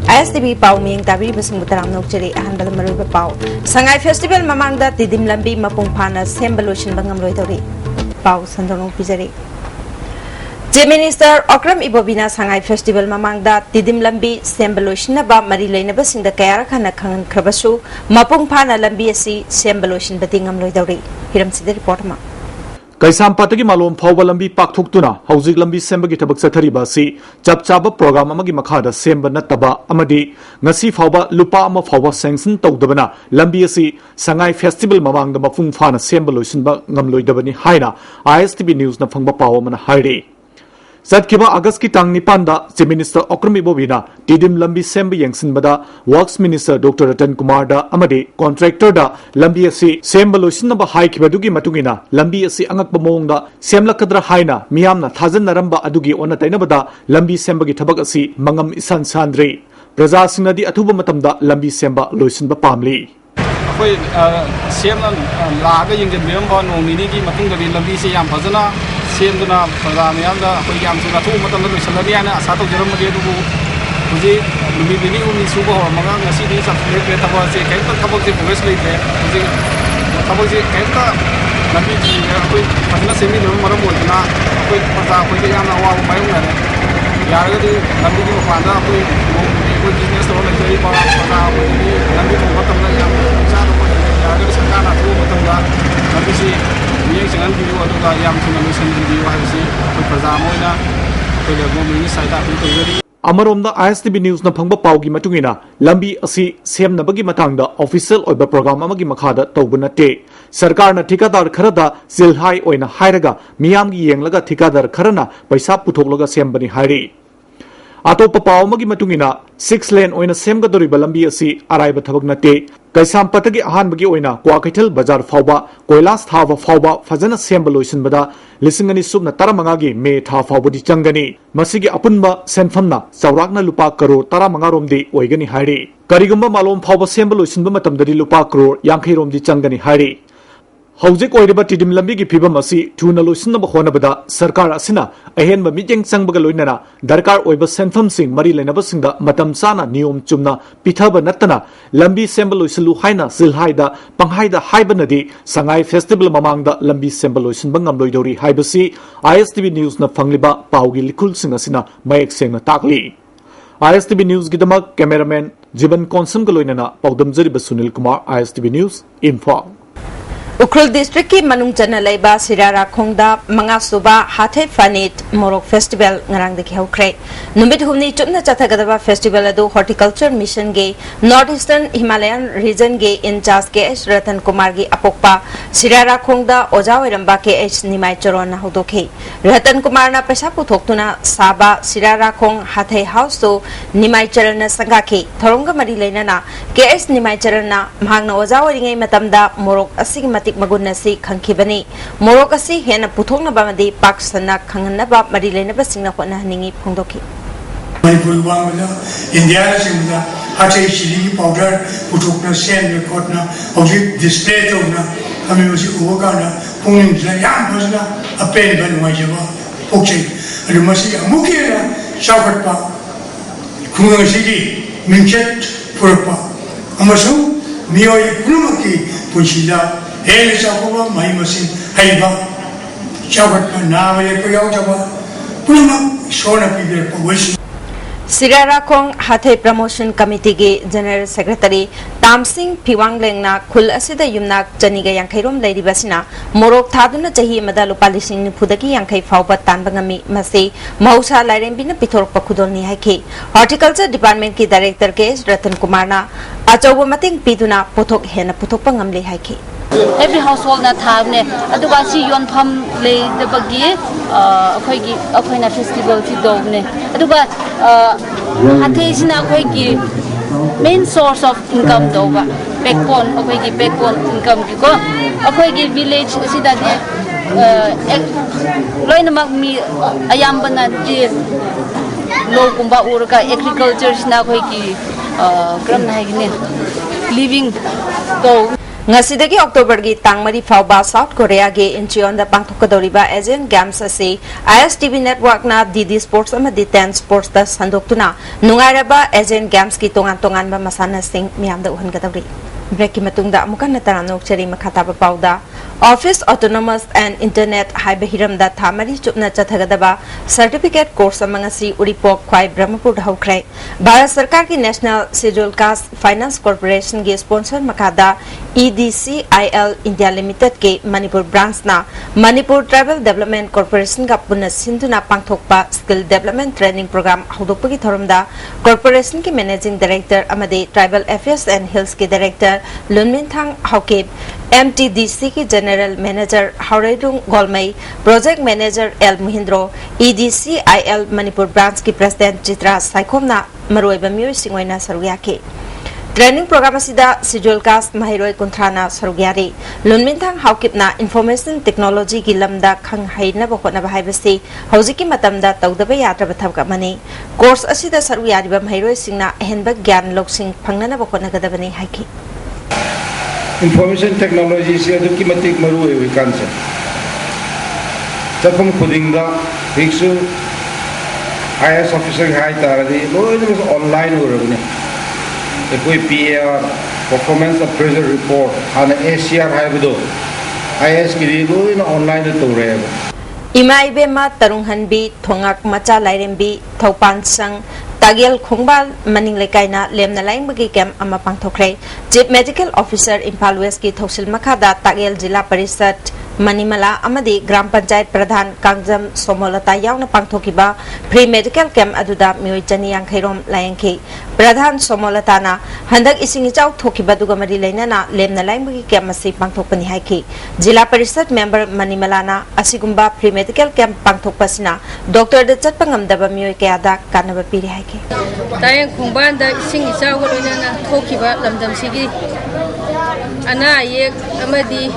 ISTV Pau Ming Tabi Basing Butaram Nokjeri Handal Maruba Pau. Sangai Festival Mamangda Tidim Lambi Mapung Pana Sembalushin Bangam Loitori. Pau Sandono Pizari. The Minister Okram Ibobina Sangai Festival Mamangda Tidim Lambi Sembalushin Ba Marilena Basing the Kayakana Kangan Krabasu Mapung Pana Lambi Si Sembalushin Batingam Loitori. Hiram Sidi report ma. Kaisam patagi malom phawba lambi pakthoktuna hauzik lambi sembagi thabak sathariba si chap chaba program amagi makhada semba nataba amadi ngasi phawba lupa ama phawba sanction tawdabana lambi asi sangai festival mamangda mafung phana semba loisinba ngamloidabani haina ISTV news na phangba paw mana haire Satkiba August ki tang nipanda Chief Minister Okram Ibobina Tidim lambi semba yengsinbada Works Minister Dr. Ratan Kumar da amadi contractor da lambi asi semba loisinba haikibadugi matungina lambi asi angak bamongda semlakadra haina miyamna thajan naramba adugi ona tainabada lambi semba gi thabak asi mangam isan sandri praja singnadi athuba matamda lambi semba loisinba pamli koi semna laga yingin memba no nini gi matungda lambi se yam phajana semduna praja miyamda koi yam suga thu matamda loisalari ana asa to jaram madi du muji lumi bini uni suba ho maga ngasi di subscribe pe thaba se kaita thaba se progress leite muji thaba se kaita lambi ji koi phajana semi no maram bolna koi praja koi yam na wa mai na यार अगर लंबी की मुखांदा कोई business तो लग जाए पर पता कोई लंबी को खत्म ना यार चार को यार अगर सरकार ना तो खत्म ना लंबी से ये जगह भी वो तो यार सुना मिशन भी वो है से कोई प्रजाम होना कोई लोगों में नहीं साइड आप तो गरी Amaromda ISTV News na phangba pawgi matungina lambi asi semnabagi matangda official oiba program amagi makhada tawbuna te sarkar na thikadar kharada silhai oina hairaga miyamgi yenglaga thikadar kharana paisa puthokloga sembani hairi atopa pawmagi matungina 6 lane oina semgadoriba lambi asi araiba thabak nate kaisam patagi ahanbagi oina kwakaithal bazar fawba koilas thava fawba fajana semba loisinbada lisingani subna taramangagi me tha fawbudi changani masigi apunba senfamna chawrakna lupa crore taramanga romdi oigani hairi karigumba malom fawba semba loisinba matamdari lupa crore yankhai romdi changani hairi Hauzik oiriba tidim lambi gi phibam asi thuna loisinba honabada sarkar asina ahenba miteng changbaga loinana darkar oiba senfam sing mari lenaba singda matam sana niyom chumna pithaba natana lambi semba loisilu haina silhaida panghaida haibanadi sangai festival mamangda lambi semba loisinba ngamloidori haibasi ISTV news na fangliba pawgi likul sing asina mayek sengna takli ISTV news gidamak cameraman Jiban Konsum galoinana pawdamjari Sunil Kumar ISTV news info Ukrul District ki Manung Chana Laiba Sirara Khongda Manga Suba Hathe Fanit Morok Festival ngarang dekhi haukre numit humni chumna chathagadaba festival adu horticulture mission ge northeastern Himalayan region ge in charge ke Ratan Kumar gi apokpa Sirara Khongda oja oiramba ke nimai choron na hodokhe Ratan Kumar na pesa puthoktuna saba Sirara Khong Hathe house to nimai charana sangakhe thoronga mari leinana ke nimai charana mhangna oja oringai matamda morok asig Magunasi Kankibani, Morokasi, Hena Putona Bamadi, Paksana, Kanganaba, Marilena Basina, Ningi Pondoki. Manipuri India, Hate Chili powder, Putokna, Sand, Kotna, Object display Tona, Kamimusi Ugana, Punin, Yamazna, a pen by Majava, Poche, and you must see a Mukira, Shakapa, Kuna City, Minchet, Purpa, Amasu, Mio Plumaki, Puchila. Hele Shakova, my machine, Haiba, Shawaka, Nava, Koyotaba, Pulma, Shona people, wish. Sirara Khong Hathe Promotion Committee ge General Secretary Tam Singh Phiwang Lengna Khul asida yumnak chaniga yankhairom leiri basina morok thaduna chahi mada lupa lising phudaki yankhai fawba tanbangami mase mausa lairembina pithorok pakhudolni haike Horticulture Department ki Director ke Ratan Kumar na achobo mating piduna pothok hena pothokpa ngamle haike Every household na thavne aduga si yon pham le de bagi akhoi gi akhoi na festival ti dovne aduga hathe sina akhoi gi main source of income dova backbone akhoi gi backbone income gi ko akhoi gi village sida de loina mak mi ayambana di lo kumba urka agriculture sina akhoi gi kram na gi ne living do Ngasidagi October gi tangmari fauba South Korea gi Incheon da pangthokadoriba Asian Games ase ISTV network na DD Sports amadi 10 Sports da sandoktuna nungairaba Asian Games ki tongan ba masana sing miyam da uhangadawri break ki matungda amukan nataram nokchari makhataba pauda Office Autonomous and Internet Haiba Hiram da Thamari Chupna Chathagadaba Certificate Course amangasi Uripok Kwai Brahmapur Haukrai Bharat Sarkar ki National Schedule Caste Finance Corporation ge sponsor makada EDCIL India Limited ke Manipur branch na Manipur Tribal Development Corporation ka punna sinduna pangthokpa Skill Development Training Program haudokpa ki thoramda Corporation ki Managing Director amade Tribal Affairs and Hills ki Director Lunmin Thang Haukeb MTDC की general manager Houredung Golmei project manager L Mahindro EDCIL Manipur branch की president Chitra साइकोमना मरोइबा मियोय सिंगोइना सरुयाके training program असिदा schedule caste महिरोय कुंथ्राना सरुयारे लुनमिनथांग हाउकिपना इंफॉर्मेशन टेक्नोलॉजी की लमदा खंग हाइना बखोना बहाइबसे हौजिकी मतमदा तौदबा यात्रब थबका मने कोर्स असिदा सरुयारिबा महिरोय सिंगना अहेनबा ज्ञान लोकसिंग फंगना बखोना गदबने हाइकी Information technology is a documentic maru we cancer. Tapam Kudinga, Hixu, IS officer high taradi, was online or if we PR, performance appraisal report, and ACR Hibido, IS Kirigo in online to rev. Imaibema Tarunghanbi, Tongak Macha Lairembi, Taupan Sang, Tagiel Khongbal Maning Lekaina Lemna Laing Bagi Kem Ama Pangthokre Chief Medical Officer Impal West ki Thosil Makada Tagiel Jila Parisat Manimala Amadi Gram Panchayat Pradhan Kangjam Somolata Yauna Pangthokiba Pre Medical Camp Aduda Myoy Chani Yangkhairom Layangki Pradhan Somolatana Handak Ising Chau Thokiba Dugamari Lainana Lemna Laing Bagi Kem Masi Pangthokpani Haiki Jila Parisat Member Manimalana Asigumba Pre Medical Camp Pangthokpasina Dr. De Chatpangamdaba Myoy Kayada Kanaba Piri Haiki Tayang Khongbanda Ising Ichaw Loinana Thokiba Lamdam Sigi Ana Yek Amadi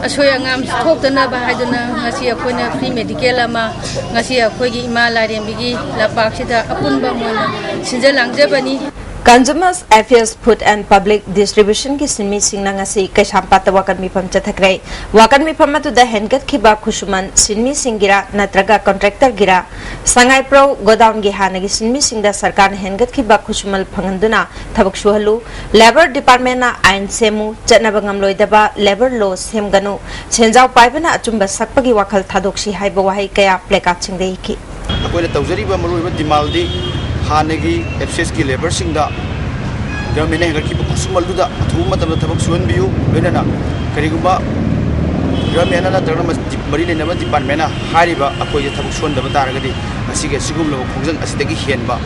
Asoyangam Tokana Bahaduna Nasia Puna Free Medical Ama Nasia Kogi Imala Rembigi La Paksida Apunba Mona Sinjalang Jabani Consumers Affairs Food and Public Distribution ki sinmi singna ngasi kaishampata wakan mipam chathakrai wakan mipam atu da hengat khiba khusuman sinmi singira natraga contractor gira sangai pro godown gi hanagi sinmi singda sarkar hengat khiba khusumal phanganduna thabak suhalu labor department na ain semu chanabangam loidaba labor law semganu chenjau paibana achumba sakpagi wakal thadokshi haiba wahai kaya plakat singdei ki akoina tawjariba maruiba dimaldi हानेगी FCS की labour सिंगदा government हेगर की कुसुमल दुदा थु मतम थबक सुन बियु लेना करिगुबा government ना तरन मरी लेना डिपार्टमेंट हारिबा अकोय थबक सुन दबा तारगदी असिगे सिगुम लो खोंजन असिदगी हेनबा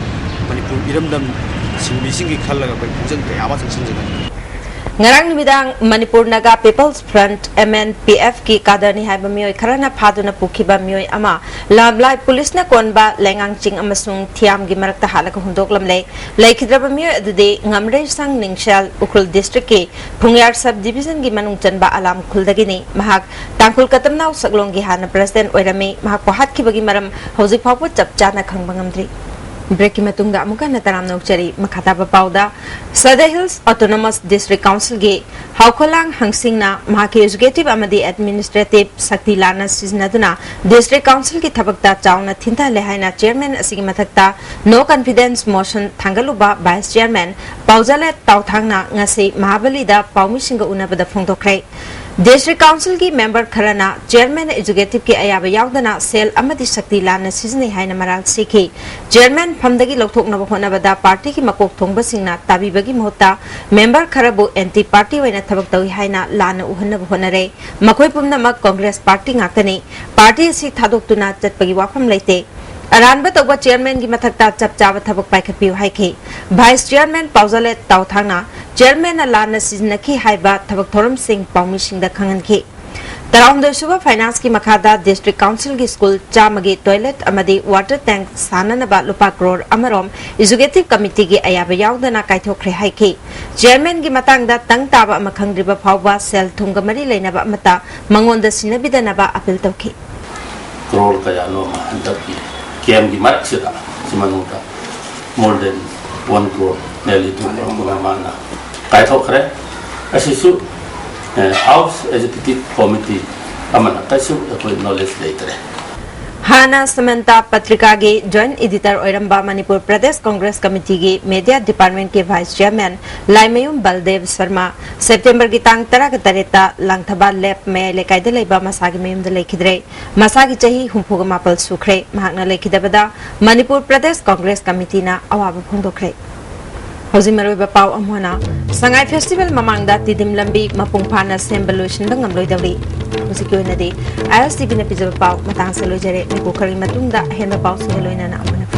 मणिपुर इरमदम सिंबी सिंगी खल्लगा कोई खोंजन कयामा संसंजन Ngarang nimidang Manipur Naga People's Front MNPF ki kadarni haiba miyoi kharana phaduna pukhiba miyoi ama lamlai police na konba lengang ching amasung thiam gi marakta halaka hundok lamlei laikhidraba miyoi adude ngamrei sang ningshal ukhul district ke phungyar sub division gi manung chanba alam khuldagini mahak tangkhul katamnau saglong gi hana president oirame mahak pahat khibagi maram hojik phawpo chapchana khangbangamdri Breaking Matunga Muka Nataram Nokchari Makataba Pauda Sada Hills Autonomous District Council Ge Haukolang Hangsingna Mahaki Executive Amadi Administrative Sakti Lana Siznaduna District Council Ki Thabakta Chauna Thinta Lehaina Chairman Asigi Mathakta No Confidence Motion Thangaluba Vice Chairman Pauzalet Tauthangna Ngasi Mahabalida Paumisinga Unabada Phongtokre District Council ki member kharana chairman executive ki ayaba yaudana sel amadi sakti lana sizne haina maral sikhi chairman phamdagi lokthokna bahona bada party ki makok thongba singna tabi bagi mohta member kharabu anti party waina thabak tawi haina lana uhanna bahona re makoi pumna mak congress party ngakani party si thadoktuna chatpagi wafam leite Aranba Toba Chairman gi mathakta chapchaba thabak paikhapiu haiki Vice Chairman Pauzalet Tauthangna Chairman Alana Siznaki haiba thabak thoram sing paumi singda khanganki Tarawamdoi Suba Finance ki makhada District Council ki school chamagi toilet amadi water tank sananaba lupa crore amarom Executive Committee ki ayaba yaudana kaithokre haiki Chairman gi matangda tang taba amakhangriba phawba sel thunga mari leinaba mata mangonda sinabidanaba appeal tawki crore kaya no handaki KM di marak sila si Manungka more than 1 crore nearly 2 crore mga mana kahit okre asisu House Executive Committee amana kaisu akoi knowledge leitere Hana Samantha Patrika ge Joint Editor Oiramba Manipur Pradesh Congress Committee ge Media Department ke Vice Chairman Laimayum Baldev Sharma September ki tang 13 Langthaba Lab me lekai de leiba masagi mayum de lekhidre masagi chahi humpuga mapal sukre mahakna lekhidabada Manipur Pradesh Congress Committee na awaba phongdokre Housing Maroi Pau Amona Sangai Festival Mamangda Tidim Lambi Mapung Pana Sembolution Bangam Loidawi Musikoinadi ISTV na Pizza Pau Matang Salojere Nikokari Matunda Henda Pau Sinaloina Amana